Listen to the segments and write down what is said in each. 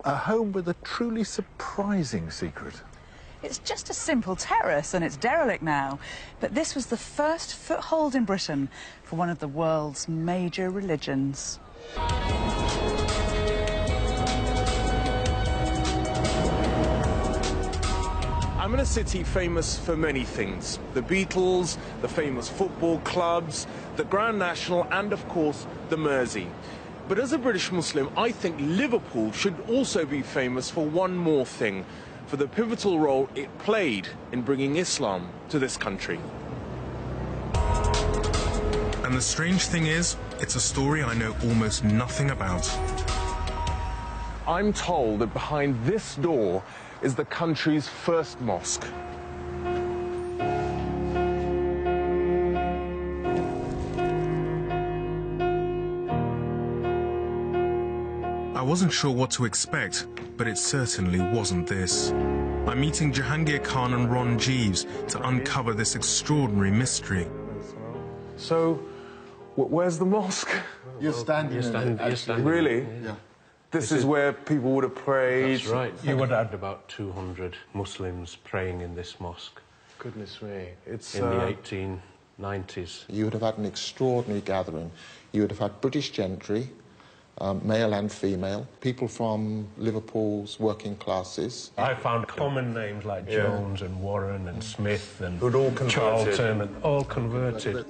a home with a truly surprising secret. It's just a simple terrace and it's derelict now, but this was the first foothold in Britain for one of the world's major religions. I'm in a city famous for many things. The Beatles, the famous football clubs, the Grand National, and of course, the Mersey. But as a British Muslim, I think Liverpool should also be famous for one more thing, for the pivotal role it played in bringing Islam to this country. And the strange thing is, it's a story I know almost nothing about. I'm told that behind this door is the country's first mosque. I wasn't sure what to expect, but it certainly wasn't this. I'm meeting Jahangir Khan and Ron Jeeves to uncover this extraordinary mystery. So, where's the mosque? You're standing in it. Really? Yeah. This is where people would have prayed. That's right. You would have had about 200 Muslims praying in this mosque. Goodness me. It's in the 1890s. You would have had an extraordinary gathering. You would have had British gentry, male and female, people from Liverpool's working classes. I found common names like Jones and Warren and Smith and who'd all converted. Charlton, and all converted.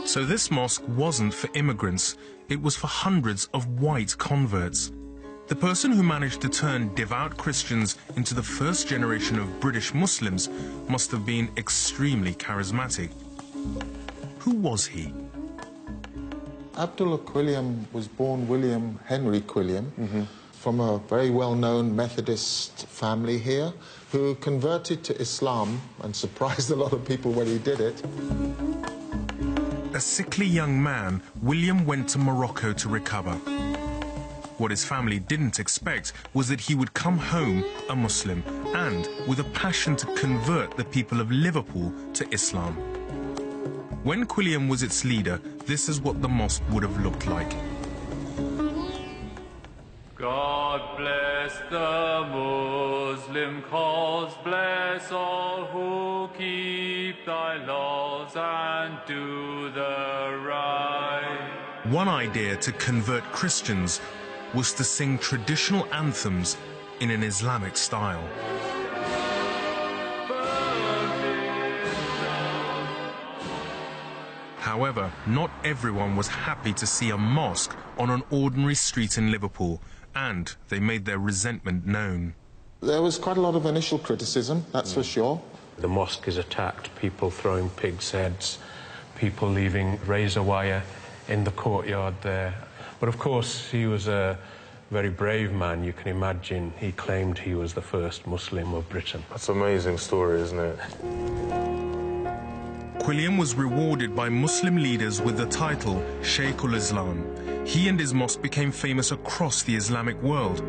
So this mosque wasn't for immigrants, it was for hundreds of white converts. The person who managed to turn devout Christians into the first generation of British Muslims must have been extremely charismatic. Who was he? Abdullah Quilliam was born William Henry Quilliam from a very well-known Methodist family here who converted to Islam and surprised a lot of people when he did it. A sickly young man, William went to Morocco to recover. What his family didn't expect was that he would come home a Muslim and with a passion to convert the people of Liverpool to Islam. When Quilliam was its leader, this is what the mosque would have looked like. God bless the Muslim cause, bless all who keep thy laws and do the right. One idea to convert Christians was to sing traditional anthems in an Islamic style. However, not everyone was happy to see a mosque on an ordinary street in Liverpool, and they made their resentment known. There was quite a lot of initial criticism, that's for sure. The mosque is attacked, people throwing pigs' heads, people leaving razor wire in the courtyard there. But of course, he was a very brave man. You can imagine he claimed he was the first Muslim of Britain. That's an amazing story, isn't it? Quilliam was rewarded by Muslim leaders with the title Sheikh ul-Islam. He and his mosque became famous across the Islamic world.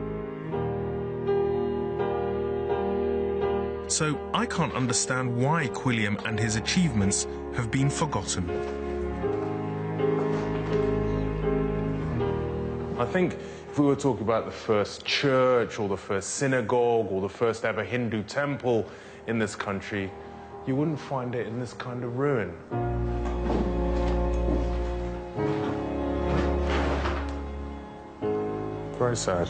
So I can't understand why Quilliam and his achievements have been forgotten. I think if we were talking about the first church or the first synagogue or the first ever Hindu temple in this country, you wouldn't find it in this kind of ruin. Very sad.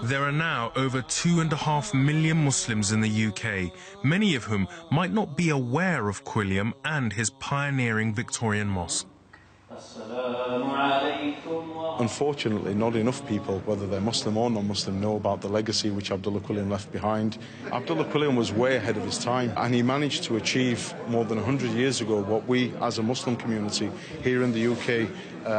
There are now over 2.5 million Muslims in the UK, many of whom might not be aware of Quilliam and his pioneering Victorian mosque. Unfortunately, not enough people, whether they're Muslim or non-Muslim, know about the legacy which Abdullah Quilliam left behind. Abdullah Quilliam was way ahead of his time, and he managed to achieve more than 100 years ago what we, as a Muslim community here in the UK,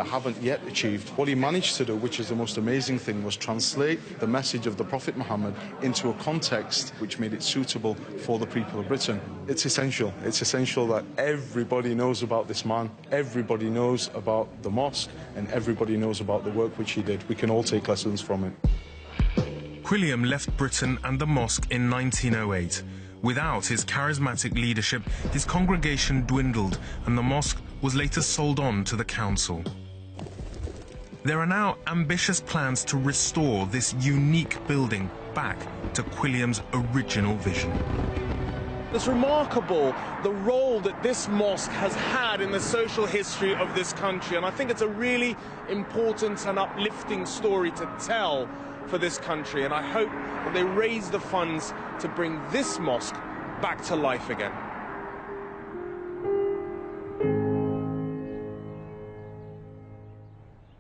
haven't yet achieved. What he managed to do, which is the most amazing thing, was translate the message of the Prophet Muhammad into a context which made it suitable for the people of Britain. It's essential. It's essential that everybody knows about this man, everybody knows about the mosque, and everybody knows about the work which he did. We can all take lessons from it. Quilliam left Britain and the mosque in 1908. Without his charismatic leadership, his congregation dwindled and the mosque was later sold on to the council. There are now ambitious plans to restore this unique building back to Quilliam's original vision. It's remarkable the role that this mosque has had in the social history of this country, and I think it's a really important and uplifting story to tell for this country, and I hope that they raise the funds to bring this mosque back to life again.